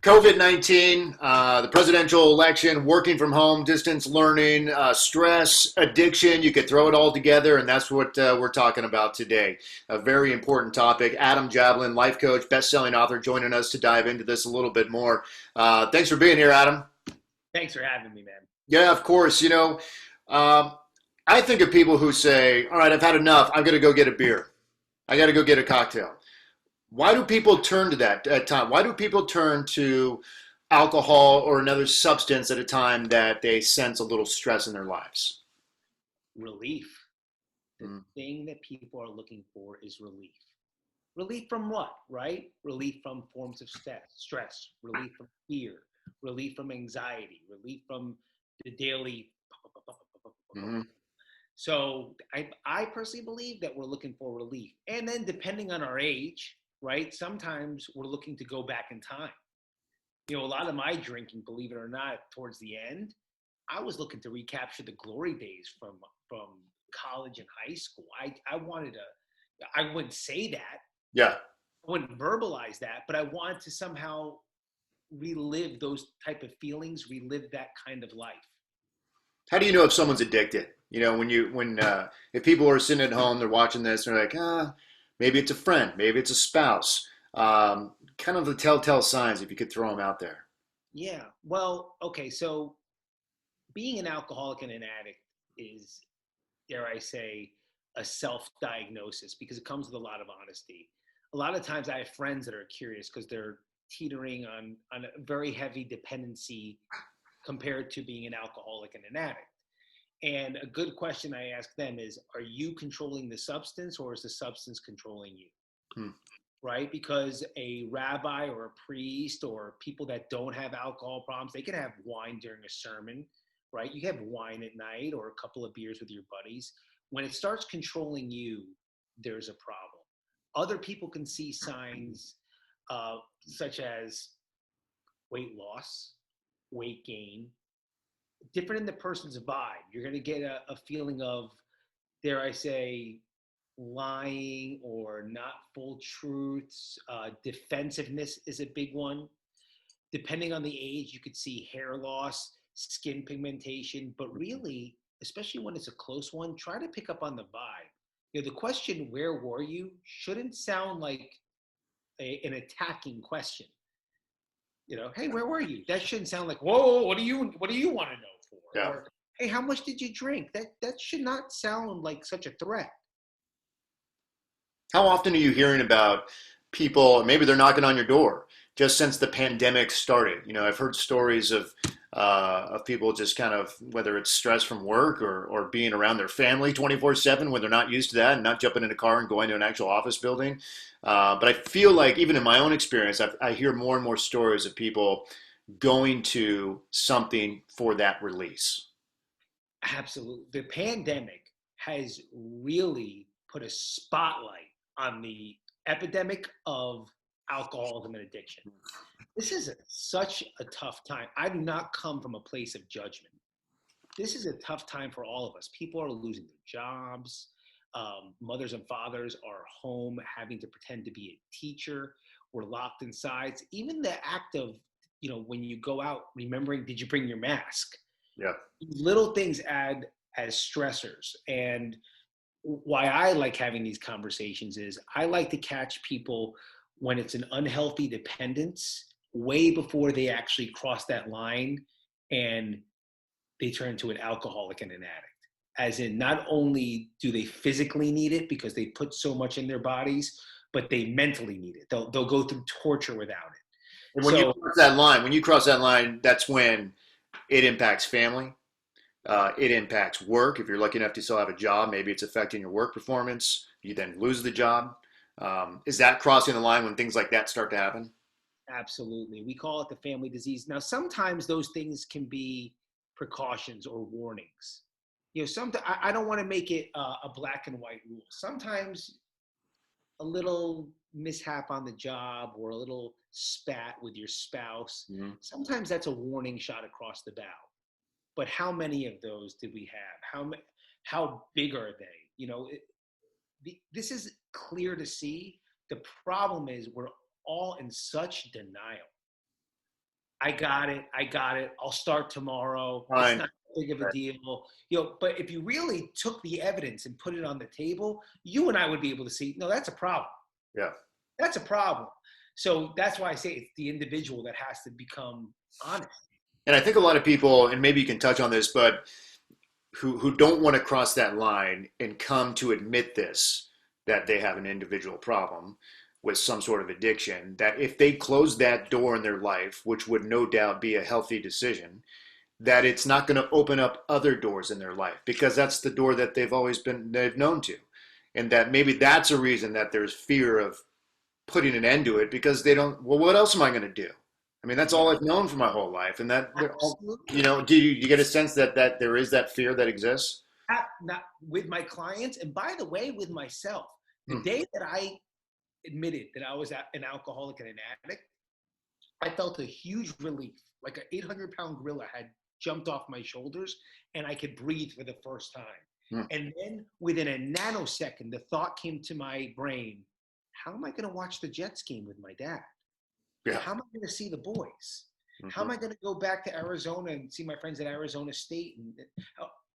COVID-19, the presidential election, working from home, distance learning, stress, addiction, you could throw it all together, and that's what we're talking about today. A very important topic. Adam Jablin, life coach, best-selling author, joining us to dive into this a little bit more. Thanks for being here, Adam. Thanks for having me, man. Yeah, of course. Um, I think of people who say, all right, I've had enough. I'm going to go get a beer. I got to go get a cocktail. Why do people turn to that at time? Why do people turn to alcohol or another substance at a time that they sense a little stress in their lives? Relief. The Mm, thing that people are looking for is relief. Relief from what, right? Relief from forms of stress, relief from fear, relief from anxiety, relief from the daily. mhm. So I personally believe that we're looking for relief. And then depending on our age, right? Sometimes we're looking to go back in time. A lot of my drinking, believe it or not, towards the end, I was looking to recapture the glory days from college and high school. I wanted to. I wouldn't say that. Yeah. I wouldn't verbalize that, but I wanted to somehow relive those type of feelings, relive that kind of life. How do you know if someone's addicted? If people are sitting at home, they're watching this, they're like, maybe it's a friend, maybe it's a spouse. Kind of the telltale signs if you could throw them out there. Yeah. Well, okay. So being an alcoholic and an addict is, dare I say, a self-diagnosis because it comes with a lot of honesty. A lot of times I have friends that are curious because they're teetering on a very heavy dependency compared to being an alcoholic and an addict. And a good question I ask them is, are you controlling the substance or is the substance controlling you? Hmm. Right? Because a rabbi or a priest or people that don't have alcohol problems, they can have wine during a sermon, right? You can have wine at night or a couple of beers with your buddies. When it starts controlling you, there's a problem. Other people can see signs such as weight loss, weight gain, different in the person's vibe. You're going to get a feeling of, dare I say, lying or not full truths. Defensiveness is a big one. Depending on the age, you could see hair loss, skin pigmentation, but really, especially when it's a close one, try to pick up on the vibe. The question, where were you, shouldn't sound like an attacking question. Hey, where were you? That shouldn't sound like, whoa, what do you want to know for? Yeah. Or, hey, how much did you drink? That should not sound like such a threat. How often are you hearing about people, maybe they're knocking on your door just since the pandemic started? I've heard stories of people just kind of, whether it's stress from work or being around their family 24/7 when they're not used to that and not jumping in a car and going to an actual office building. But I feel like even in my own experience, I hear more and more stories of people going to something for that release. Absolutely. The pandemic has really put a spotlight on the epidemic of alcoholism and addiction. This is such a tough time. I do not come from a place of judgment. This is a tough time for all of us. People are losing their jobs. Mothers and fathers are home having to pretend to be a teacher. We're locked inside. Even the act of, when you go out, remembering, did you bring your mask? Yeah. Little things add as stressors. And why I like having these conversations is I like to catch people when it's an unhealthy dependence way before they actually cross that line and they turn into an alcoholic and an addict. As in, not only do they physically need it because they put so much in their bodies, but they mentally need it. They'll go through torture without it. And So when you cross that line, that's when it impacts family. It impacts work. If you're lucky enough to still have a job, maybe it's affecting your work performance. You then lose the job. Is that crossing the line when things like that start to happen? absolutely. We call it the family disease. Now, sometimes those things can be precautions or warnings. Sometimes I don't want to make it a black and white rule. Sometimes a little mishap on the job or a little spat with your spouse, Mhm. sometimes that's a warning shot across the bow. But how many of those did we have? How big are they? This is clear to see. The problem is we're all in such denial. I got it. I got it. I'll start tomorrow. It's Fine. not big of a Right. deal. But if you really took the evidence and put it on the table, you and I would be able to see, no, that's a problem. Yeah. That's a problem. So that's why I say it's the individual that has to become honest. And I think a lot of people, and maybe you can touch on this, but who don't want to cross that line and come to admit this, that they have an individual problem with some sort of addiction, that if they close that door in their life, which would no doubt be a healthy decision, that it's not going to open up other doors in their life because that's the door that they've known to. And that maybe that's a reason that there's fear of putting an end to it because they don't, well, what else am I going to do? I mean, that's all I've known for my whole life. And that they're all, Absolutely. you know, do you get a sense that there is that fear that exists? Not with my clients, and by the way, with myself. The Hmm. day that I admitted that I was an alcoholic and an addict, I felt a huge relief, like an 800-pound gorilla had jumped off my shoulders, and I could breathe for the first time. Hmm. And then within a nanosecond, the thought came to my brain: how am I going to watch the Jets game with my dad? Yeah. How am I going to see the boys? How am Mhm. I going to go back to Arizona and see my friends at Arizona State? And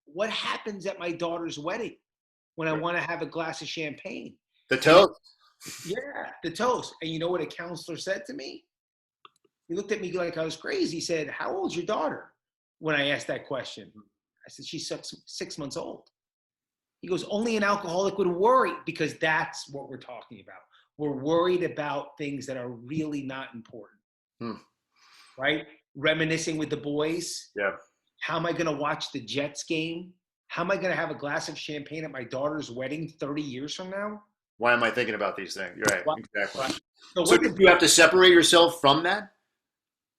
what happens at my daughter's wedding when I Right. want to have a glass of champagne? The And toast. yeah, the toast. And you know what a counselor said to me? He looked at me like I was crazy. He said, "How old's your daughter?" When I asked that question, I said, "She's 6 months old." He goes, "Only an alcoholic would worry," because that's what we're talking about. We're worried about things that are really not important, Hmm. right? Reminiscing with the boys. Yeah. How am I going to watch the Jets game? How am I going to have a glass of champagne at my daughter's wedding 30 years from now? Why am I thinking about these things? You're right. What? Exactly. Right. So So what's did you important? have to separate yourself from that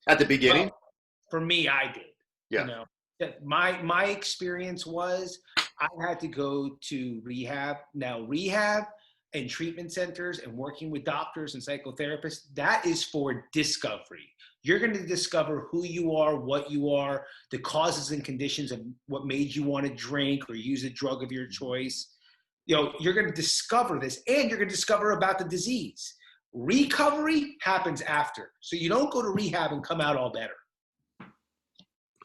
at the beginning? Well, for me, I did. You Yeah. know, that my experience was I had to go to rehab. Now, rehab and treatment centers and working with doctors and psychotherapists, that is for discovery. You're going to discover who you are, what you are, the causes and conditions of what made you want to drink or use a drug of your choice. You're going to discover this, and you're going to discover about the disease. Recovery happens after. So you don't go to rehab and come out all better.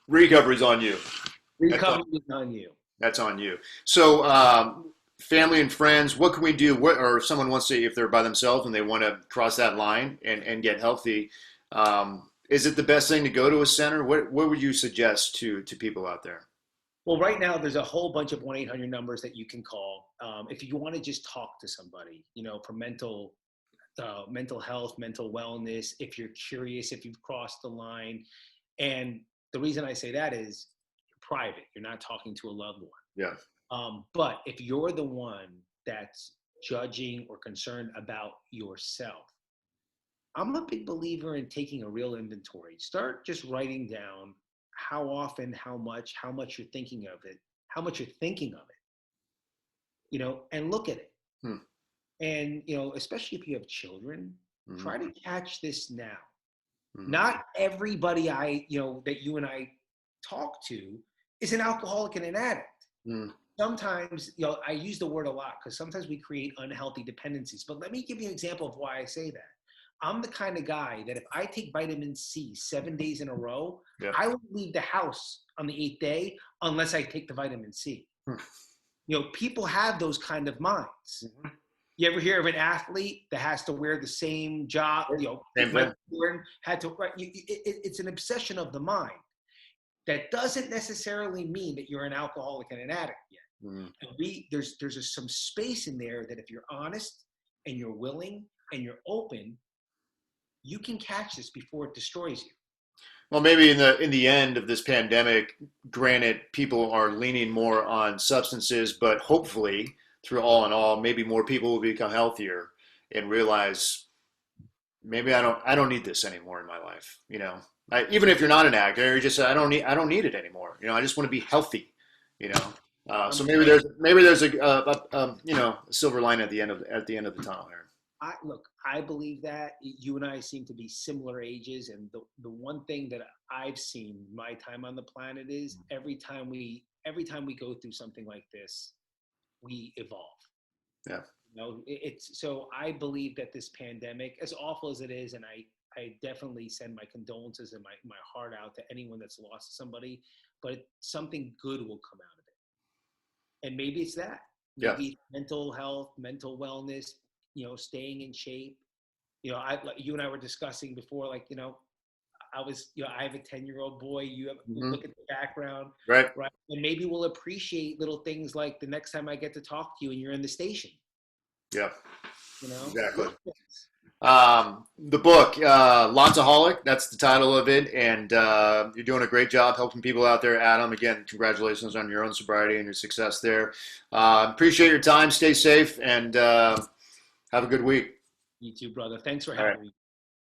Recovery's on you. That's on, Recovery is on you. that's on you. So, family and friends, what can we do? Or if someone wants to, if they're by themselves and they want to cross that line and get healthy, is it the best thing to go to a center? What would you suggest to people out there? Well, right now there's a whole bunch of 1-800 numbers that you can call if you want to just talk to somebody. For mental health, mental wellness. If you're curious, if you've crossed the line, and the reason I say that is you're private. You're not talking to a loved one. Yeah. But if you're the one that's judging or concerned about yourself, I'm a big believer in taking a real inventory. Start just writing down how often, how much you're thinking of it, how much you're thinking of it, and look at it. Hmm. And, especially if you have children, Hmm. try to catch this now. Hmm. Not everybody that you and I talk to is an alcoholic and an addict. Hmm. Sometimes, I use the word a lot because sometimes we create unhealthy dependencies. But let me give you an example of why I say that. I'm the kind of guy that if I take vitamin C 7 days in a row, Yeah. I won't leave the house on the 8th day unless I take the vitamin C. Hmm. People have those kind of minds. Mhm. You ever hear of an athlete that has to wear the same job? Same thing. Jordan had to. Right, it's an obsession of the mind. That doesn't necessarily mean that you're an alcoholic and an addict yet. Hmm. And there's some space in there that if you're honest and you're willing and you're open, you can catch this before it destroys you. Well, maybe in the end of this pandemic, granted, people are leaning more on substances, but hopefully, through all in all, maybe more people will become healthier and realize maybe I don't need this anymore in my life. Even if you're not an addict, or you just say I don't need it anymore. I just want to be healthy. You know, I'm so telling maybe there's a silver line at the end of the tunnel here. I believe that you and I seem to be similar ages, and the one thing that I've seen my time on the planet is every time we go through something like this, we evolve. Yeah. It's so I believe that this pandemic, as awful as it is, and I I definitely send my condolences and my heart out to anyone that's lost somebody, but something good will come out of it. And maybe it's that. Yeah. Maybe it's mental health, mental wellness, staying in shape. Like you and I were discussing before, like, I have a 10-year-old boy. You have Hmm. look at the background, Right. right? And maybe we'll appreciate little things like the next time I get to talk to you and you're in the station, Yeah. Exactly. little things. The book, Lotsaholic, that's the title of it. And you're doing a great job helping people out there, Adam. Again, congratulations on your own sobriety and your success there. Appreciate your time. Stay safe and have a good week. You too, brother. Thanks for All right. having me.